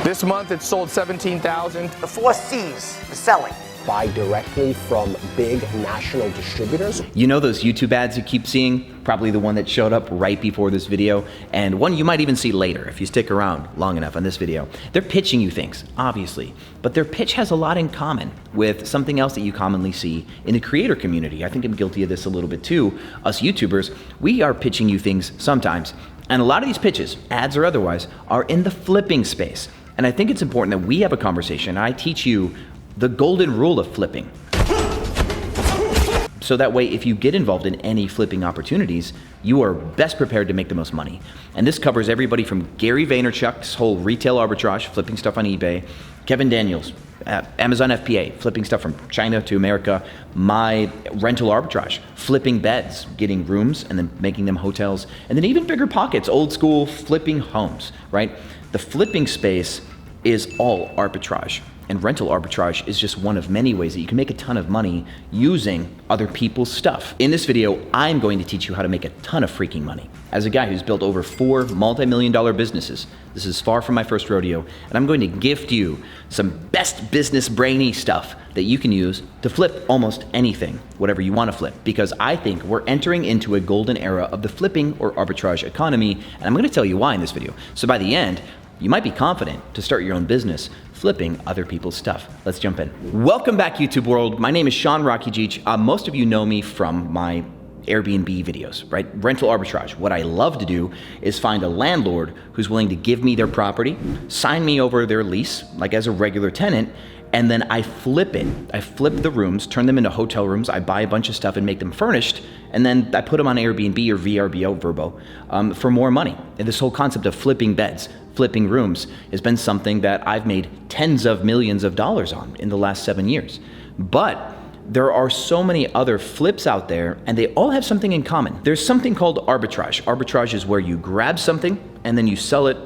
This month it sold 17,000. The 4 C's, the selling. Buy directly from big national distributors. You know those YouTube ads you keep seeing? Probably the one that showed up right before this video, and one you might even see later if you stick around long enough on this video. They're pitching you things, obviously, but their pitch has a lot in common with something else that you commonly see in the creator community. I think I'm guilty of this a little bit too. Us YouTubers, we are pitching you things sometimes, and a lot of these pitches, ads or otherwise, are in the flipping space. And I think it's important that we have a conversation. I teach you the golden rule of flipping. So that way, if you get involved in any flipping opportunities, you are best prepared to make the most money. And this covers everybody from Gary Vaynerchuk's whole retail arbitrage, flipping stuff on eBay, Kevin Daniels, Amazon FBA, flipping stuff from China to America, my rental arbitrage, flipping beds, getting rooms and then making them hotels, and then even bigger pockets, old school flipping homes, right? The flipping space is all arbitrage. And rental arbitrage is just one of many ways that you can make a ton of money using other people's stuff. In this video, I'm going to teach you how to make a ton of freaking money. As a guy who's built over 4 multi-million-dollar businesses, this is far from my first rodeo, and I'm going to gift you some best business brainy stuff that you can use to flip almost anything, whatever you want to flip, because I think we're entering into a golden era of the flipping or arbitrage economy, and I'm going to tell you why in this video. So by the end, you might be confident to start your own business flipping other people's stuff. Let's jump in. Welcome back, YouTube world. My name is Sean Rocky Jeech. Most of you know me from my Airbnb videos, right? Rental arbitrage. What I love to do is find a landlord who's willing to give me their property, sign me over their lease, like as a regular tenant, and then I flip it. I flip the rooms, turn them into hotel rooms. I buy a bunch of stuff and make them furnished, and then I put them on Airbnb or VRBO for more money. And this whole concept of flipping beds, flipping rooms has been something that I've made tens of millions of dollars on in the last 7 years. But there are so many other flips out there, and they all have something in common. There's something called arbitrage. Arbitrage is where you grab something and then you sell it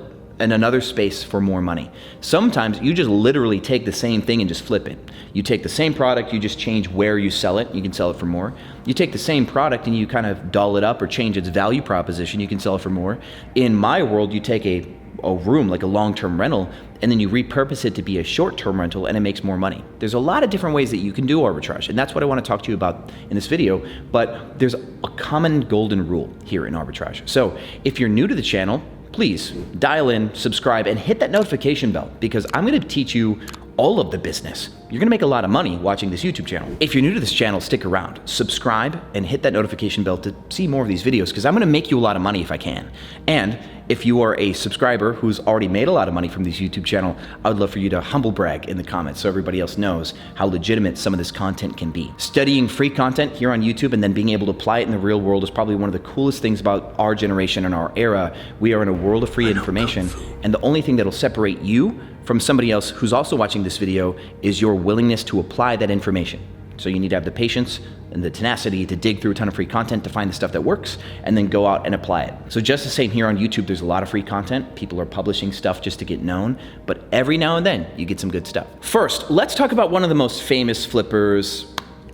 in another space for more money. Sometimes you just literally take the same thing and just flip it. You take the same product, you just change where you sell it, you can sell it for more. You take the same product and you kind of doll it up or change its value proposition, you can sell it for more. In my world, you take a room, like a long-term rental, and then you repurpose it to be a short-term rental and it makes more money. There's a lot of different ways that you can do arbitrage, and that's what I want to talk to you about in this video, but there's a common golden rule here in arbitrage. So if you're new to the channel, please dial in, subscribe, and hit that notification bell, because I'm going to teach you all of the business. You're gonna make a lot of money watching this YouTube channel. If you're new to this channel, stick around, subscribe, and hit that notification bell to see more of these videos, because I'm gonna make you a lot of money if I can. And if you are a subscriber who's already made a lot of money from this YouTube channel, I would love for you to humble brag in the comments so everybody else knows how legitimate some of this content can be. Studying free content here on YouTube and then being able to apply it in the real world is probably one of the coolest things about our generation and our era. We are in a world of free information, and the only thing that'll separate you from somebody else who's also watching this video is your willingness to apply that information. So you need to have the patience and the tenacity to dig through a ton of free content to find the stuff that works and then go out and apply it. So just the same here on YouTube, there's a lot of free content. People are publishing stuff just to get known, but every now and then you get some good stuff. First, let's talk about one of the most famous flippers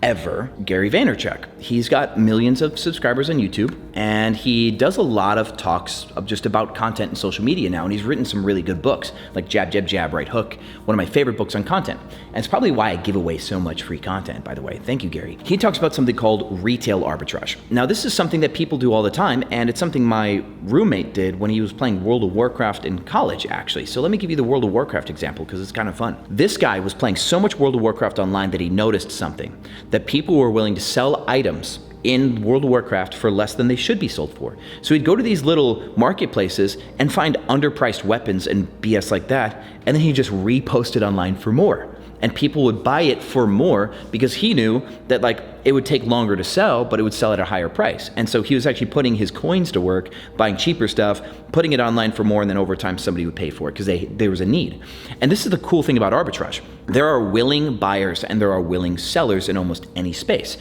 ever, Gary Vaynerchuk. He's got millions of subscribers on YouTube, and he does a lot of talks of just about content and social media now, and he's written some really good books, like Jab, Jab, Jab, Right Hook, one of my favorite books on content. And it's probably why I give away so much free content, by the way. Thank you, Gary. He talks about something called retail arbitrage. Now, this is something that people do all the time, and it's something my roommate did when he was playing World of Warcraft in college, actually. So let me give you the World of Warcraft example, because it's kind of fun. This guy was playing so much World of Warcraft online that he noticed something, that people were willing to sell items in World of Warcraft for less than they should be sold for. So he'd go to these little marketplaces and find underpriced weapons and BS like that, and then he'd just repost it online for more. And people would buy it for more because he knew that like it would take longer to sell, but it would sell at a higher price. And so he was actually putting his coins to work, buying cheaper stuff, putting it online for more, and then over time somebody would pay for it because there was a need. And this is the cool thing about arbitrage. There are willing buyers and there are willing sellers in almost any space.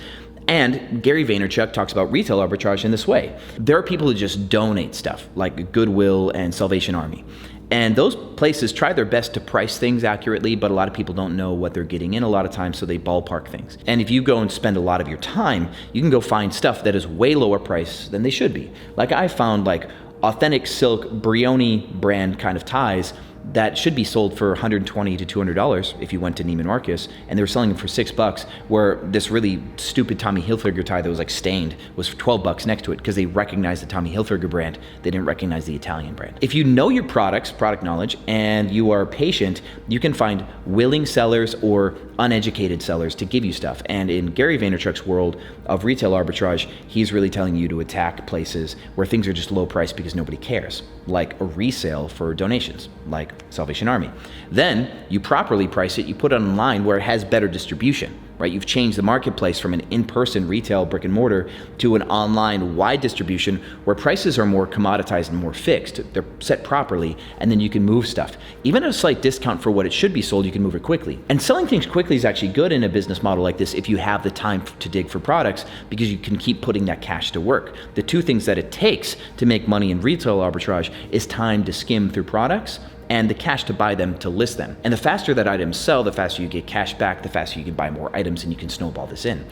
And Gary Vaynerchuk talks about retail arbitrage in this way. There are people who just donate stuff, like Goodwill and Salvation Army. And those places try their best to price things accurately, but a lot of people don't know what they're getting in a lot of times, so they ballpark things. And if you go and spend a lot of your time, you can go find stuff that is way lower price than they should be. Like I found like authentic silk Brioni brand kind of ties that should be sold for $120 to $200 if you went to Neiman Marcus, and they were selling them for $6, where this really stupid Tommy Hilfiger tie that was like stained was for $12 next to it because they recognized the Tommy Hilfiger brand. They didn't recognize the Italian brand. If you know your products, product knowledge, and you are patient, you can find willing sellers or uneducated sellers to give you stuff. And in Gary Vaynerchuk's world of retail arbitrage, he's really telling you to attack places where things are just low price because nobody cares, like a resale for donations, like Salvation Army. Then you properly price it, you put it online where it has better distribution, right? You've changed the marketplace from an in-person retail brick and mortar to an online wide distribution where prices are more commoditized and more fixed. They're set properly, and then you can move stuff. Even at a slight discount for what it should be sold, you can move it quickly. And selling things quickly is actually good in a business model like this if you have the time to dig for products, because you can keep putting that cash to work. The two things that it takes to make money in retail arbitrage is time to skim through products and the cash to buy them, to list them. And the faster that items sell, the faster you get cash back, the faster you can buy more items, and you can snowball this in.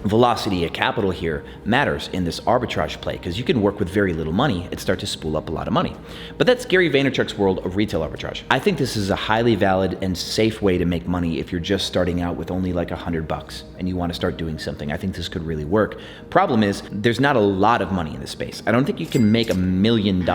Velocity of capital here matters in this arbitrage play because you can work with very little money and start to spool up a lot of money. But that's Gary Vaynerchuk's world of retail arbitrage. I think this is a highly valid and safe way to make money if you're just starting out with only like $100 and you want to start doing something. I think this could really work. Problem is, there's not a lot of money in this space. I don't think you can make $1 million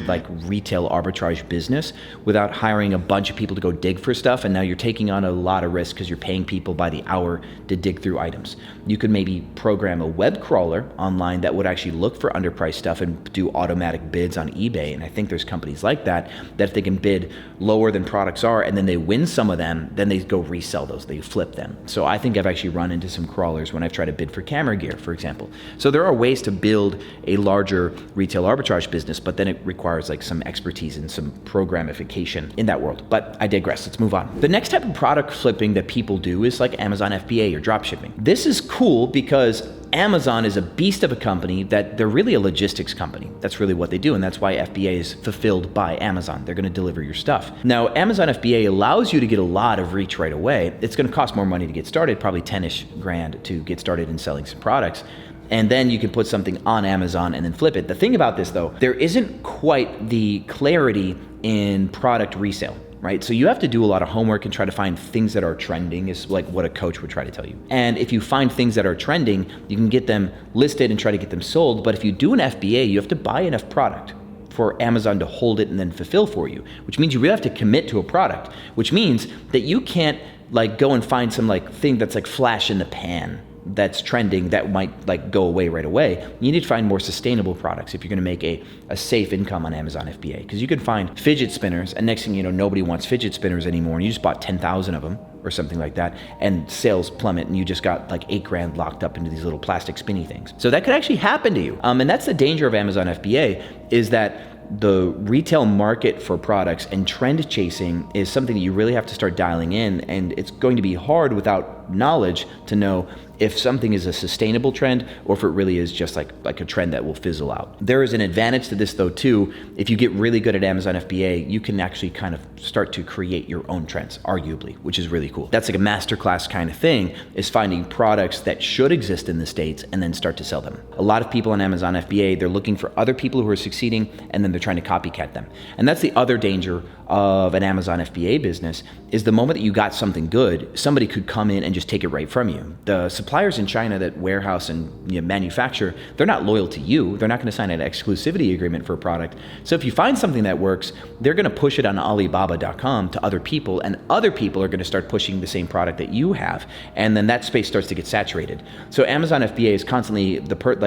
like retail arbitrage business without hiring a bunch of people to go dig for stuff, and now you're taking on a lot of risk because you're paying people by the hour to dig through items. You could maybe program a web crawler online that would actually look for underpriced stuff and do automatic bids on eBay, and I think there's companies like that if they can bid lower than products are and then they win some of them, then they go resell those, they flip them. So I think I've actually run into some crawlers when I've tried to bid for camera gear, for example. So there are ways to build a larger retail arbitrage business, but then it requires like some expertise and some programification in that world. But I digress, let's move on. The next type of product flipping that people do is like Amazon FBA or dropshipping. This is cool because Amazon is a beast of a company that they're really a logistics company. That's really what they do, and that's why FBA is fulfilled by Amazon. They're gonna deliver your stuff. Now, Amazon FBA allows you to get a lot of reach right away. It's gonna cost more money to get started, probably 10-ish grand to get started in selling some products. And then you can put something on Amazon and then flip it. The thing about this though, there isn't quite the clarity in product resale, right? So you have to do a lot of homework and try to find things that are trending, is like what a coach would try to tell you. And if you find things that are trending, you can get them listed and try to get them sold. But if you do an FBA, you have to buy enough product for Amazon to hold it and then fulfill for you, which means you really have to commit to a product, which means that you can't like go and find some like thing that's like flash in the pan that's trending that might like go away right away. You need to find more sustainable products if you're gonna make a safe income on Amazon FBA, because you can find fidget spinners and next thing you know, nobody wants fidget spinners anymore and you just bought 10,000 of them or something like that, and sales plummet and you just got like 8 grand locked up into these little plastic spinny things. So that could actually happen to you. And that's the danger of Amazon FBA, is that the retail market for products and trend chasing is something that you really have to start dialing in, and it's going to be hard without knowledge to know if something is a sustainable trend or if it really is just like a trend that will fizzle out. There is an advantage to this though too. If you get really good at Amazon FBA, you can actually kind of start to create your own trends, arguably, which is really cool. That's like a masterclass kind of thing, is finding products that should exist in the States and then start to sell them. A lot of people on Amazon FBA, they're looking for other people who are succeeding and then they're trying to copycat them. And that's the other danger of an Amazon FBA business, is the moment that you got something good, somebody could come in and just take it right from you. The suppliers in China that warehouse and manufacture, they're not loyal to you. They're not gonna sign an exclusivity agreement for a product. So if you find something that works, they're gonna push it on Alibaba.com to other people, and other people are gonna start pushing the same product that you have. And then that space starts to get saturated. So Amazon FBA is constantly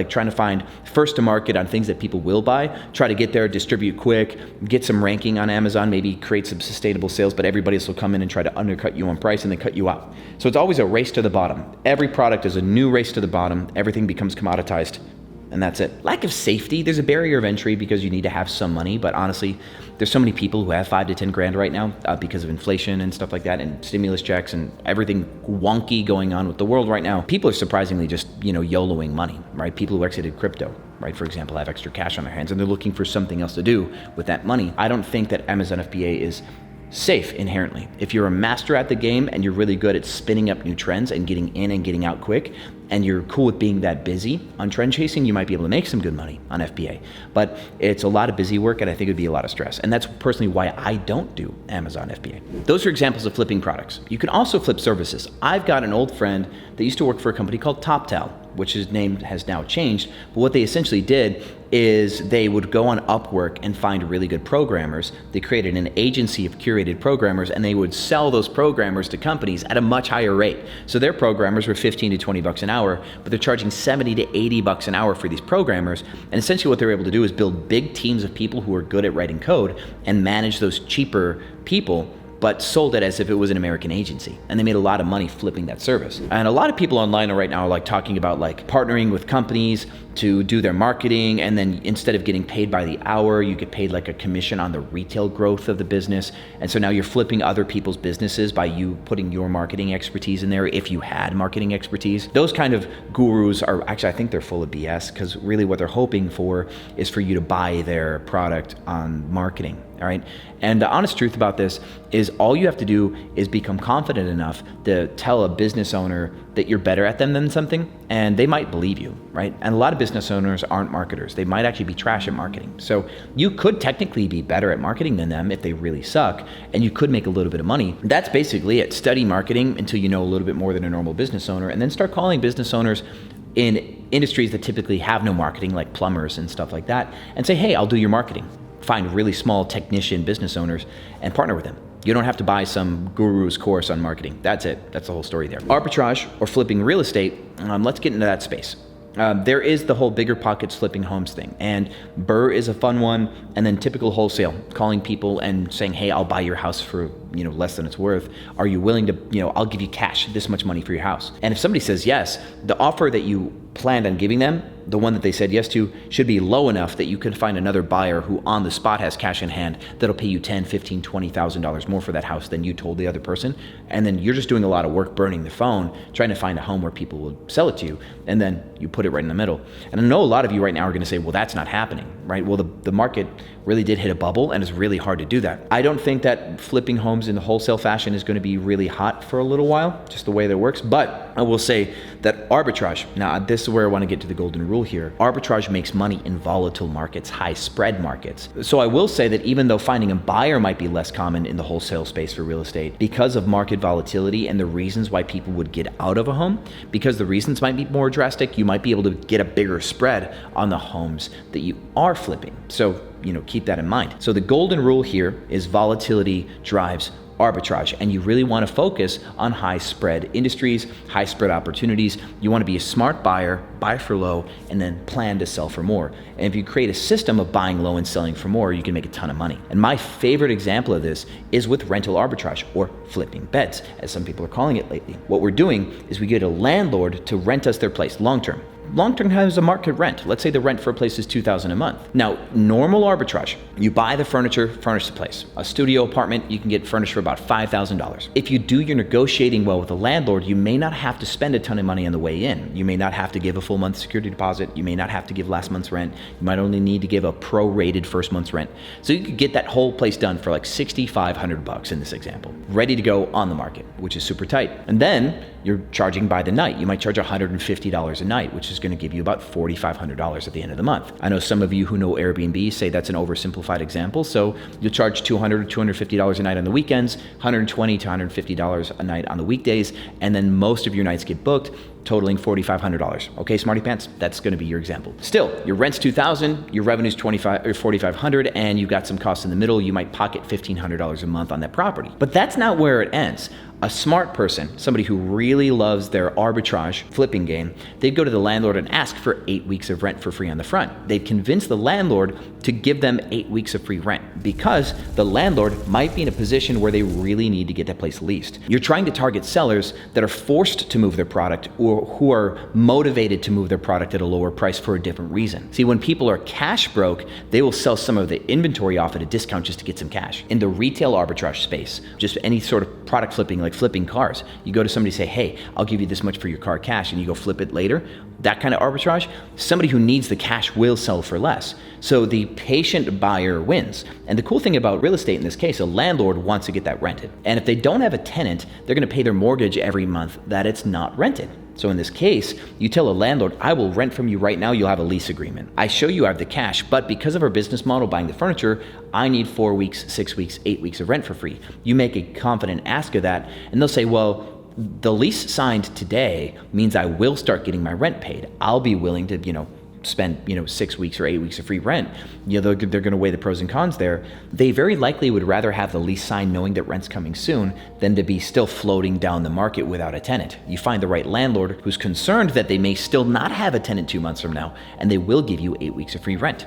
trying to find first to market on things that people will buy, try to get there, distribute quick, get some ranking on Amazon, maybe create some sustainable sales, but everybody else will come in and try to undercut you on price and then cut you out. So it's always a race to the bottom. Every product is a new race to the bottom. Everything becomes commoditized, and that's it. Lack of safety, there's a barrier of entry because you need to have some money, but honestly, there's so many people who have 5 to 10 grand right now because of inflation and stuff like that, and stimulus checks and everything wonky going on with the world right now. People are surprisingly just, YOLOing money, right? People who exited crypto, right, for example, have extra cash on their hands and they're looking for something else to do with that money. I don't think that Amazon FBA is safe inherently. If you're a master at the game and you're really good at spinning up new trends and getting in and getting out quick, and you're cool with being that busy on trend chasing, you might be able to make some good money on FBA. But it's a lot of busy work, and I think it would be a lot of stress. And that's personally why I don't do Amazon FBA. Those are examples of flipping products. You can also flip services. I've got an old friend that used to work for a company called TopTal, which his name has now changed. But what they essentially did is they would go on Upwork and find really good programmers. They created an agency of curated programmers, and they would sell those programmers to companies at a much higher rate. So their programmers were 15 to 20 bucks an hour, but they're charging 70 to 80 bucks an hour for these programmers. And essentially what they're able to do is build big teams of people who are good at writing code and manage those cheaper people, but sold it as if it was an American agency. And they made a lot of money flipping that service. And a lot of people online right now are like talking about like partnering with companies to do their marketing, and then instead of getting paid by the hour, you get paid like a commission on the retail growth of the business. And so now you're flipping other people's businesses by you putting your marketing expertise in there if you had marketing expertise. Those kind of gurus are actually, I think they're full of BS, because really what they're hoping for is for you to buy their product on marketing. All right. And the honest truth about this is all you have to do is become confident enough to tell a business owner that you're better at them than something, and they might believe you, right? And a lot of business owners aren't marketers. They might actually be trash at marketing. So you could technically be better at marketing than them if they really suck, and you could make a little bit of money. That's basically it. Study marketing until you know a little bit more than a normal business owner, and then start calling business owners in industries that typically have no marketing, like plumbers and stuff like that, and say, hey, I'll do your marketing. Find really small technician business owners and partner with them. You don't have to buy some guru's course on marketing. That's it. That's the whole story there. Arbitrage or flipping real estate, let's get into that space. There is the whole bigger pockets flipping homes thing, and BRRRR is a fun one, and then typical wholesale, calling people and saying, hey, I'll buy your house for less than it's worth. Are you willing to, I'll give you cash, this much money for your house. And if somebody says yes, the offer that you planned on giving them, the one that they said yes to, should be low enough that you can find another buyer who on the spot has cash in hand that'll pay you $10,000, $15,000, $20,000 more for that house than you told the other person. And then you're just doing a lot of work burning the phone, trying to find a home where people will sell it to you, and then you put it right in the middle. And I know a lot of you right now are gonna say, well, that's not happening, right? Well, the market really did hit a bubble, and it's really hard to do that. I don't think that flipping homes in the wholesale fashion is gonna be really hot for a little while, just the way that works. But I will say that arbitrage, now this is where I wanna get to the golden rule here. Arbitrage makes money in volatile markets, high spread markets. So I will say that even though finding a buyer might be less common in the wholesale space for real estate, because of market volatility and the reasons why people would get out of a home, because the reasons might be more drastic, you might be able to get a bigger spread on the homes that you are flipping. So, keep that in mind. So the golden rule here is volatility drives arbitrage, and you really want to focus on high spread industries, high spread opportunities. You want to be a smart buyer, buy for low, and then plan to sell for more. And if you create a system of buying low and selling for more, you can make a ton of money. And my favorite example of this is with rental arbitrage, or flipping beds, as some people are calling it lately. What we're doing is we get a landlord to rent us their place long-term. Long-term has a market rent. Let's say the rent for a place is $2,000 a month. Now, normal arbitrage, you buy the furniture, furnish the place. A studio apartment, you can get furnished for about $5,000. If you do your negotiating well with the landlord, you may not have to spend a ton of money on the way in. You may not have to give a full month's security deposit. You may not have to give last month's rent. You might only need to give a prorated first month's rent. So you could get that whole place done for like $6,500 in this example, ready to go on the market, which is super tight. And then you're charging by the night. You might charge $150 a night, which is going to give you about $4,500 at the end of the month. I know some of you who know Airbnb say that's an oversimplified example, so you'll charge $200 to $250 a night on the weekends, $120 to $150 a night on the weekdays, and then most of your nights get booked, totaling $4,500. Okay, smarty pants, that's going to be your example. Still, your rent's $2,000, your revenue's $4,500, and you've got some costs in the middle. You might pocket $1,500 a month on that property. But that's not where it ends. A smart person, somebody who really loves their arbitrage flipping game, they'd go to the landlord and ask for 8 weeks of rent for free on the front. They'd convince the landlord to give them 8 weeks of free rent because the landlord might be in a position where they really need to get that place leased. You're trying to target sellers that are forced to move their product or who are motivated to move their product at a lower price for a different reason. See, when people are cash broke, they will sell some of the inventory off at a discount just to get some cash. In the retail arbitrage space, just any sort of product flipping, like flipping cars. You go to somebody and say, hey, I'll give you this much for your car cash, and you go flip it later. That kind of arbitrage, somebody who needs the cash will sell for less. So the patient buyer wins. And the cool thing about real estate in this case, a landlord wants to get that rented. And if they don't have a tenant, they're gonna pay their mortgage every month that it's not rented. So in this case, you tell a landlord, I will rent from you right now, you'll have a lease agreement. I show you I have the cash, but because of our business model, buying the furniture, I need 4 weeks, 6 weeks, 8 weeks of rent for free. You make a confident ask of that, and they'll say, well, the lease signed today means I will start getting my rent paid. I'll be willing to, spend 6 weeks or 8 weeks of free rent. They're going to weigh the pros and cons there. They very likely would rather have the lease signed knowing that rent's coming soon than to be still floating down the market without a tenant. You find the right landlord who's concerned that they may still not have a tenant 2 months from now, and they will give you 8 weeks of free rent.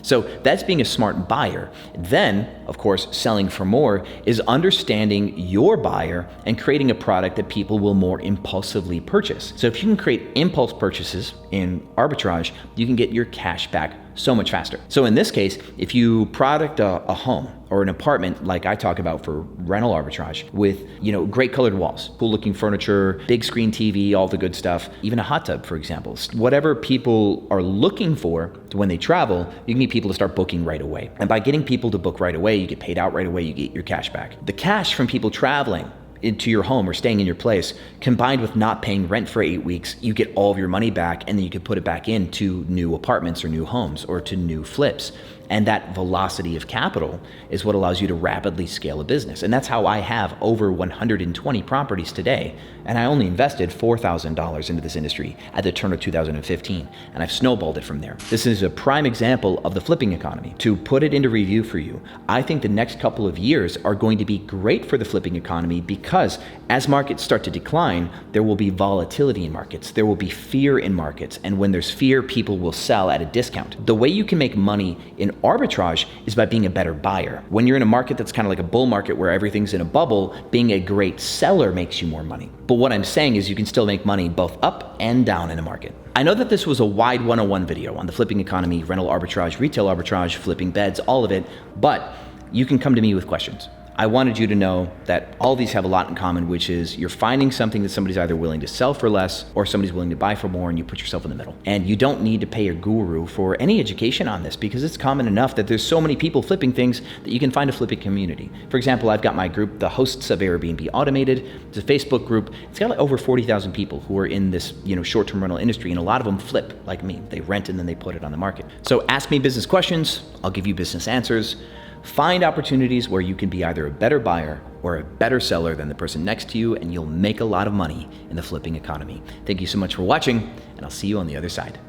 So that's being a smart buyer. Then, of course, selling for more is understanding your buyer and creating a product that people will more impulsively purchase. So if you can create impulse purchases in arbitrage, you can get your cash back so much faster. So in this case, if you product a home or an apartment like I talk about for rental arbitrage with, great colored walls, cool looking furniture, big screen TV, all the good stuff, even a hot tub, for example, whatever people are looking for when they travel, you can get people to start booking right away. And by getting people to book right away, you get paid out right away, you get your cash back. The cash from people traveling into your home or staying in your place, combined with not paying rent for 8 weeks, you get all of your money back, and then you can put it back into new apartments or new homes or to new flips. And that velocity of capital is what allows you to rapidly scale a business. And that's how I have over 120 properties today. And I only invested $4,000 into this industry at the turn of 2015. And I've snowballed it from there. This is a prime example of the flipping economy. To put it into review for you, I think the next couple of years are going to be great for the flipping economy because as markets start to decline, there will be volatility in markets. There will be fear in markets. And when there's fear, people will sell at a discount. The way you can make money in arbitrage is by being a better buyer. When you're in a market that's kind of like a bull market where everything's in a bubble, being a great seller makes you more money. But what I'm saying is you can still make money both up and down in a market. I know that this was a wide 101 video on the flipping economy, rental arbitrage, retail arbitrage, flipping beds, all of it, but you can come to me with questions. I wanted you to know that all these have a lot in common, which is you're finding something that somebody's either willing to sell for less or somebody's willing to buy for more, and you put yourself in the middle. And you don't need to pay a guru for any education on this because it's common enough that there's so many people flipping things that you can find a flipping community. For example, I've got my group, the hosts of Airbnb Automated. It's a Facebook group. It's got like over 40,000 people who are in this short-term rental industry, and a lot of them flip like me. They rent and then they put it on the market. So ask me business questions. I'll give you business answers. Find opportunities where you can be either a better buyer or a better seller than the person next to you, and you'll make a lot of money in the flipping economy. Thank you so much for watching, and I'll see you on the other side.